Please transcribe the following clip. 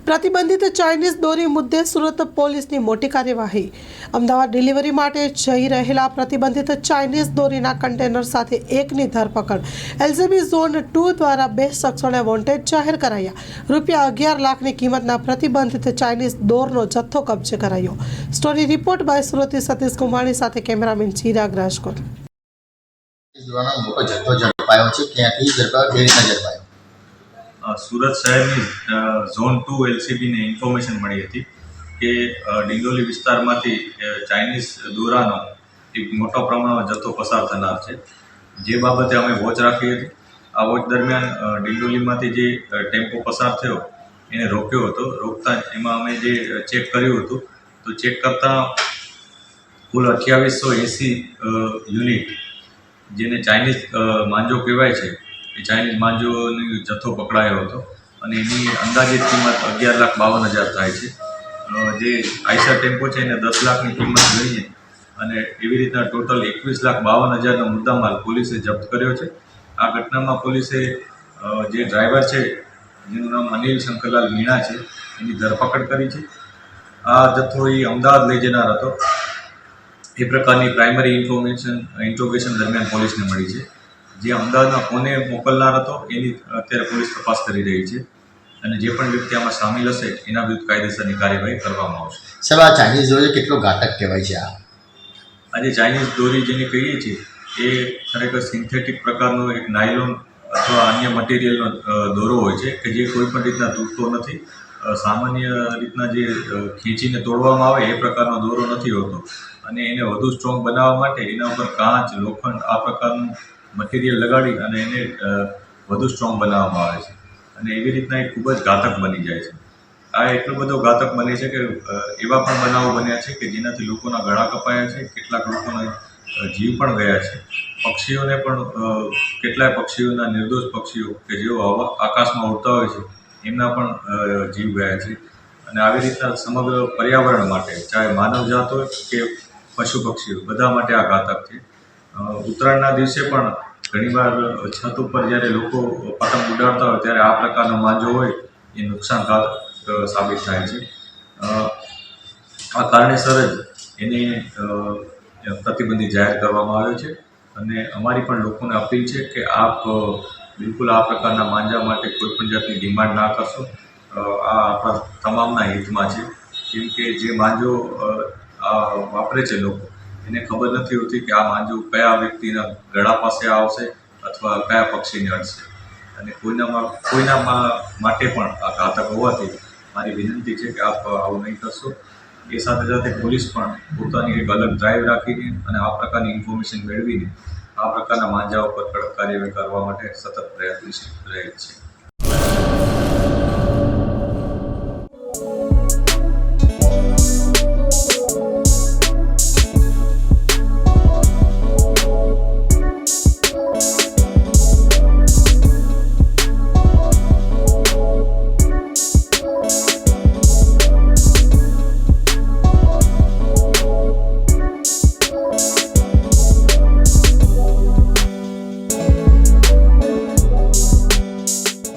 પ્રતિબંધિત ચાઇનીઝ દોરી મુદ્દે સુરત પોલીસની મોટી કાર્યવાહી। અમદાવાદ ડિલિવરી માટે જઈ રહેલા પ્રતિબંધિત ચાઇનીઝ દોરીના કન્ટેનર સાથે એકની ધરપકડ। એલસીબી ઝોન 2 દ્વારા 2 શખ્સોને વોન્ટેડ જાહેર કરાયા। રૂપિયા 11 લાખની કિંમતના પ્રતિબંધિત ચાઇનીઝ દોરનો જથ્થો કબજે કરાયો। સ્ટોરી રિપોર્ટ બાય સુરતી સતીશ કુમાણી સાથે કેમેરામેન ચિરાગ રાજકોટ। મોટો જથ્થો ઝડપાયો છે, ક્યાંથી ઝડપાયો, કેવી રીતના ઝડપાયો? સુરત શહેરની ઝોન 2 એલસીબીને ઇન્ફોર્મેશન મળી હતી કે ડિંડોલી વિસ્તારમાંથી ચાઇનીઝ દોરાનો એક મોટા પ્રમાણમાં જથ્થો પસાર થનાર છે, જે બાબતે અમે વોચ રાખી હતી। આ વોચ દરમિયાન ડિંડોલીમાંથી જે ટેમ્પો પસાર થયો એને રોક્યો હતો। રોકતા એમાં અમે જે ચેક કર્યું હતું તો ચેક કરતાં કુલ 2880 યુનિટ જેને ચાઇનીઝ માંજો કહેવાય છે એ ચાઇનીઝ માંજોની જથ્થો પકડાયો હતો અને એની અંદાજિત કિંમત 11,52,000 થાય છે। જે આઈસર ટેમ્પો છે એને 10 લાખની કિંમત લઈને અને એવી રીતના ટોટલ 21,52,000નો મુદ્દામાલ પોલીસે જપ્ત કર્યો છે। આ ઘટનામાં પોલીસે જે ડ્રાઈવર છે જેનું નામ અનિલ શંકરલાલ મીણા છે એની ધરપકડ કરી છે। આ જથ્થો એ અમદાવાદ લઈ જનાર હતો એ પ્રકારની પ્રાઇમરી ઇન્ટ્રોગેશન દરમિયાન પોલીસને મળી છે। જે અમદાવાદમાં કોને મોકલનાર હતો એની અત્યારે પોલીસ તપાસ કરી રહી છે અને જે પણ વ્યક્તિ આમાં સામેલ હશે એના વિરુદ્ધ કાયદેસરની કાર્યવાહી કરવામાં આવશે। સાહેબ, આ ચાઇનીઝ દોરી કેટલો ઘાતક કહેવાય છે? આજે ચાઇનીઝ દોરી જેને કહીએ છીએ એ ખરેખર સિન્થેટિક પ્રકારનો એક નાયલોન અથવા અન્ય મટીરિયલનો દોરો હોય છે કે જે કોઈ પણ રીતના તૂટતો નથી। સામાન્ય રીતના જે ખીંચીને તોડવામાં આવે એ પ્રકારનો દોરો નથી હોતો અને એને વધુ સ્ટ્રોંગ બનાવવા માટે એના ઉપર કાચ, લોખંડ આ પ્રકારનું મટીરિયલ લગાડી અને એને વધુ સ્ટ્રોંગ બનાવવામાં આવે છે અને એવી રીતના એ ખૂબ જ ઘાતક બની જાય છે। આ એટલો બધો ઘાતક બને છે કે એવા પણ બનાવો બન્યા છે કે જેનાથી લોકોના ગળા કપાયા છે, કેટલાક લોકોના જીવ પણ ગયા છે। પક્ષીઓને પણ કેટલાય પક્ષીઓના નિર્દોષ પક્ષીઓ કે જેઓ આકાશમાં ઉડતા હોય છે એમના પણ જીવ ગયા છે અને આવી રીતના સમગ્ર પર્યાવરણ માટે ચાહે માનવજાત હોય કે પશુ પક્ષીઓ બધા માટે આ ઘાતક છે। ઉત્તરાયણના દિવસે પણ ઘણીવાર છત ઉપર જ્યારે લોકો પતંગ ઉડાડતા હોય ત્યારે આ પ્રકારનો માંજો હોય એ નુકસાનકારક સાબિત થાય છે। આ કારણેસર જ એને પ્રતિબંધિત જાહેર કરવામાં આવ્યો છે અને અમારી પણ લોકોને અપીલ છે કે આપ બિલકુલ આ પ્રકારના માંજા માટે કોઈ પણ જાતની ડિમાન્ડ ના કરશો। આ આપણા તમામના હિતમાં છે, કેમ કે જે માંજો વાપરે છે લોકો એને ખબર નથી હોતી કે આ માંજો કયા વ્યક્તિના ગળા પાસે આવશે અથવા કયા પક્ષીને અડશે અને કોઈના માટે પણ આ ઘાતક હોવાથી મારી વિનંતી છે કે આપ આવું નહીં કરશો। એ સાથે સાથે પોલીસ પણ પોતાની એક અલગ ડ્રાઈવ રાખીને અને આ પ્રકારની ઇન્ફોર્મેશન મેળવીને આ પ્રકારના માંજાઓ પર કડક કાર્યવાહી કરવા માટે સતત પ્રયત્નશીલ રહે છે।